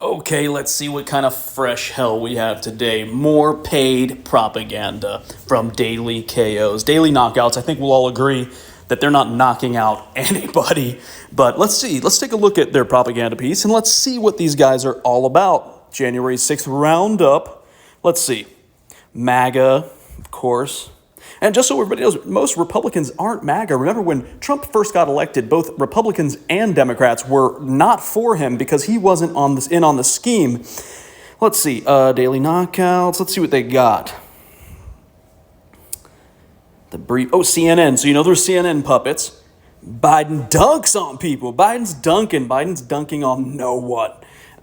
Okay, let's see what kind of fresh hell we have today. More paid propaganda from Daily KOs. Daily Knockouts, I think we'll all agree that they're not knocking out anybody. But let's see. Let's take a look at their propaganda piece and let's see what these guys are all about. January 6th roundup. Let's see. MAGA, of course. And just so everybody knows, most Republicans aren't MAGA. Remember when Trump first got elected, both Republicans and Democrats were not for him because he wasn't in on the scheme. Let's see, Daily Knockouts. Let's see what they got. CNN. So you know there's CNN puppets. Biden dunks on people. Biden's dunking on no one.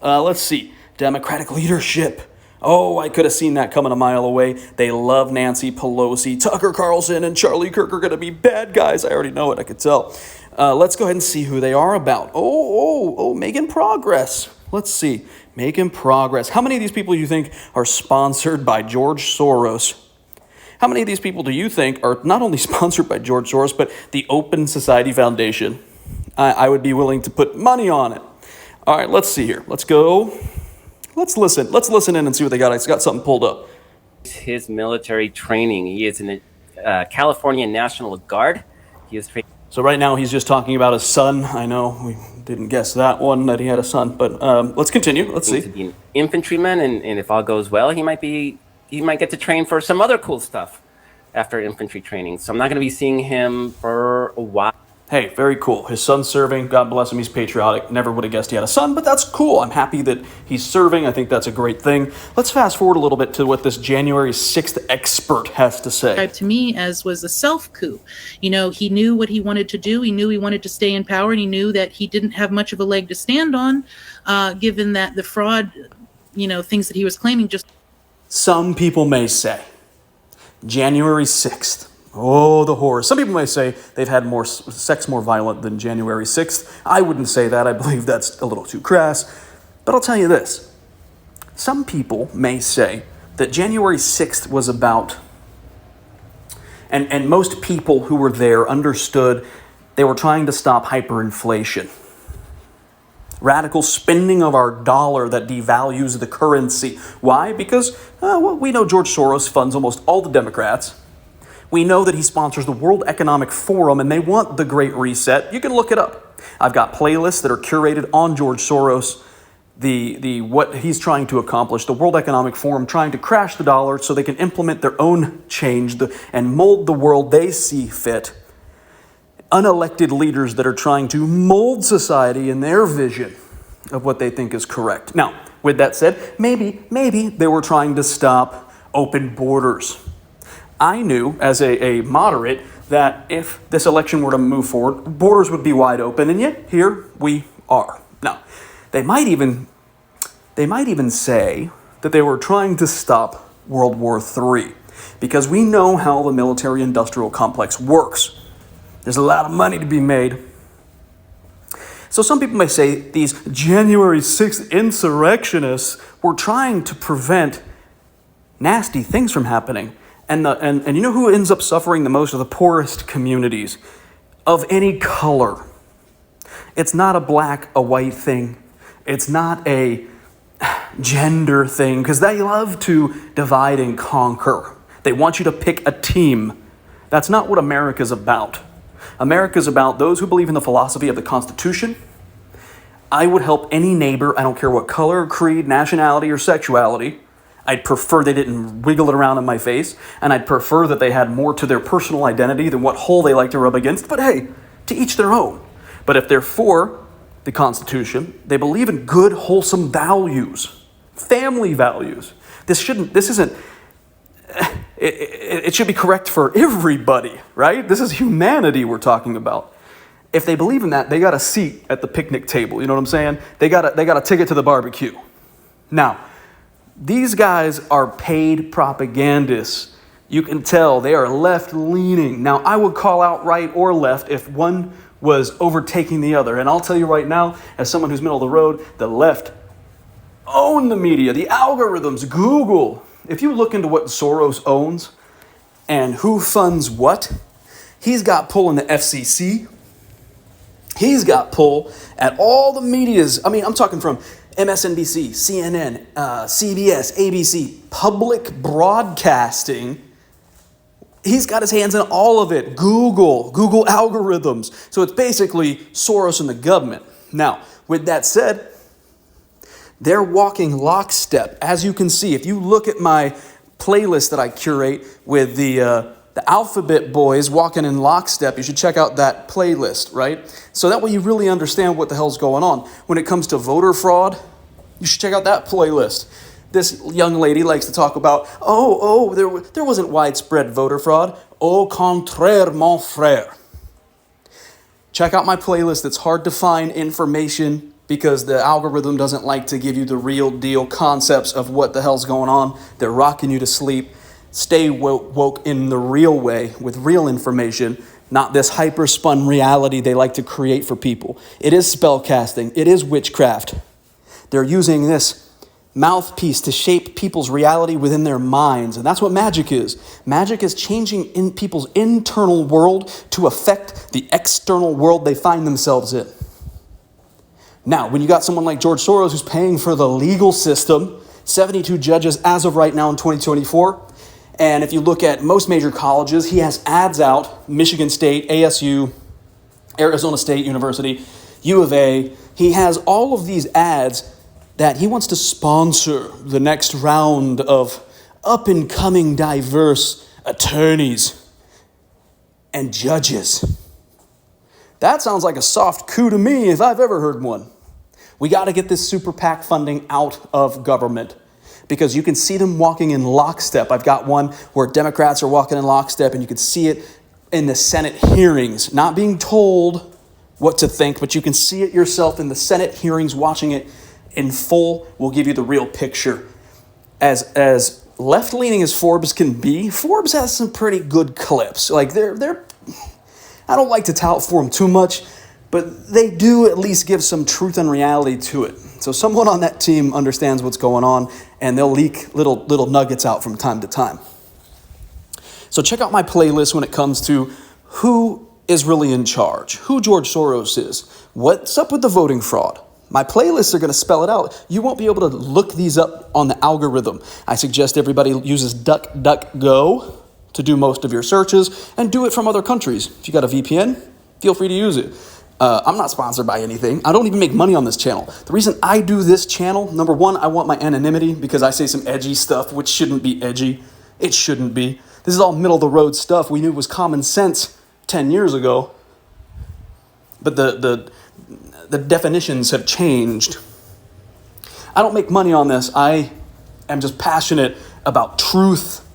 Let's see, Democratic leadership. Oh, I could have seen that coming a mile away. They love Nancy Pelosi. Tucker Carlson and Charlie Kirk are going to be bad guys. I already know it. I could tell. Let's go ahead and see who they are about. Making progress. Let's see. Making progress. How many of these people do you think are sponsored by George Soros? How many of these people do you think are not only sponsored by George Soros, but the Open Society Foundation? I would be willing to put money on it. All right, let's see here. Let's go. Let's listen in and see what they got. I got something pulled up. His military training. He is in the California National Guard. He is trained. So right now he's just talking about his son. I know we didn't guess that one, that he had a son, but let's continue. Let's see. To be an infantryman, and if all goes well, he might get to train for some other cool stuff after infantry training. So I'm not going to be seeing him for a while. Hey, very cool. His son's serving. God bless him. He's patriotic. Never would have guessed he had a son, but that's cool. I'm happy that he's serving. I think that's a great thing. Let's fast forward a little bit to what this January 6th expert has to say. To me, as was a self-coup. You know, he knew what he wanted to do. He knew he wanted to stay in power, and he knew that he didn't have much of a leg to stand on, given that the fraud, things that he was claiming just... Some people may say, January 6th. Oh, the horror. Some people may say they've had more sex more violent than January 6th. I wouldn't say that. I believe that's a little too crass. But I'll tell you this. Some people may say that January 6th was about, and most people who were there understood they were trying to stop hyperinflation. Radical spending of our dollar that devalues the currency. Why? Because, we know George Soros funds almost all the Democrats. We know that he sponsors the World Economic Forum, and they want the Great Reset. You can look it up. I've got playlists that are curated on George Soros, the what he's trying to accomplish, the World Economic Forum trying to crash the dollar so they can implement their own change and mold the world they see fit. Unelected leaders that are trying to mold society in their vision of what they think is correct. Now, with that said, maybe they were trying to stop open borders. I knew, as a moderate, that if this election were to move forward, borders would be wide open, and yet here we are. Now, they might even say that they were trying to stop World War III, because we know how the military-industrial complex works. There's a lot of money to be made. So some people may say these January 6th insurrectionists were trying to prevent nasty things from happening. And you know who ends up suffering the most? Are the poorest communities of any color. It's not a black, a white thing. It's not a gender thing, because they love to divide and conquer. They want you to pick a team. That's not what America's about. America's about those who believe in the philosophy of the Constitution. I would help any neighbor, I don't care what color, creed, nationality, or sexuality. I'd prefer they didn't wiggle it around in my face, and I'd prefer that they had more to their personal identity than what hole they like to rub against. But hey, to each their own. But if they're for the Constitution, they believe in good, wholesome values, family values. It should be correct for everybody, right? This is humanity we're talking about. If they believe in that, they got a seat at the picnic table. You know what I'm saying? They got a ticket to the barbecue. Now, these guys are paid propagandists. You can tell they are left-leaning. Now, I would call out right or left if one was overtaking the other. And I'll tell you right now, as someone who's middle of the road, the left own the media, the algorithms, Google. If you look into what Soros owns and who funds what, he's got pull in the FCC. He's got pull at all the medias. I mean, I'm talking from MSNBC, CNN, CBS, ABC, public broadcasting. He's got his hands in all of it. Google algorithms. So it's basically Soros and the government. Now, with that said, they're walking lockstep. As you can see, if you look at my playlist that I curate with the Alphabet Boys walking in lockstep, you should check out that playlist, right? So that way you really understand what the hell's going on. When it comes to voter fraud, you should check out that playlist. This young lady likes to talk about, there wasn't widespread voter fraud. Au contraire, mon frère. Check out my playlist. It's hard to find information because the algorithm doesn't like to give you the real deal concepts of what the hell's going on. They're rocking you to sleep. Stay woke in the real way with real information, not this hyper-spun reality they like to create for people. It is spell casting. It is witchcraft. They're using this mouthpiece to shape people's reality within their minds, and that's what magic is. Magic is changing in people's internal world to affect the external world they find themselves in. Now, when you got someone like George Soros who's paying for the legal system, 72 judges as of right now in 2024, and if you look at most major colleges, he has ads out, Michigan State, ASU, Arizona State University, U of A. He has all of these ads that he wants to sponsor the next round of up-and-coming diverse attorneys and judges. That sounds like a soft coup to me if I've ever heard one. We got to get this super PAC funding out of government because you can see them walking in lockstep. I've got one where Democrats are walking in lockstep and you can see it in the Senate hearings, not being told what to think, but you can see it yourself in the Senate hearings, watching it in full will give you the real picture. As left-leaning as Forbes can be, Forbes has some pretty good clips. Like they're I don't like to tout for them too much, but they do at least give some truth and reality to it. So someone on that team understands what's going on, and they'll leak little nuggets out from time to time. So check out my playlist when it comes to who is really in charge, who George Soros is, what's up with the voting fraud. My playlists are going to spell it out. You won't be able to look these up on the algorithm. I suggest everybody uses DuckDuckGo to do most of your searches and do it from other countries. If you got a VPN, feel free to use it. I'm not sponsored by anything. I don't even make money on this channel. The reason I do this channel, number one, I want my anonymity because I say some edgy stuff, which shouldn't be edgy. It shouldn't be. This is all middle-of-the-road stuff we knew was common sense 10 years ago. But the definitions have changed. I don't make money on this. I am just passionate about truth.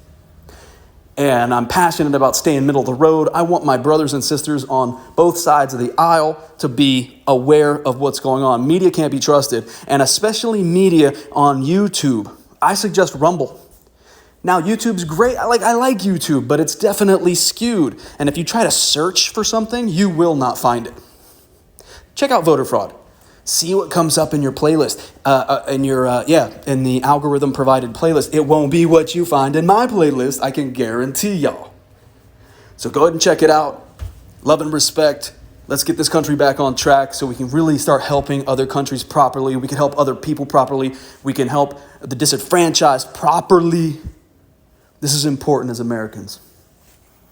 And I'm passionate about staying middle of the road. I want my brothers and sisters on both sides of the aisle to be aware of what's going on. Media can't be trusted, and especially media on YouTube. I suggest Rumble. Now, YouTube's great. I like YouTube, but it's definitely skewed. And if you try to search for something, you will not find it. Check out voter fraud. See what comes up in your playlist, in the algorithm provided playlist. It won't be what you find in my playlist, I can guarantee y'all. So go ahead and check it out. Love and respect. Let's get this country back on track so we can really start helping other countries properly. We can help other people properly. We can help the disenfranchised properly. This is important as Americans.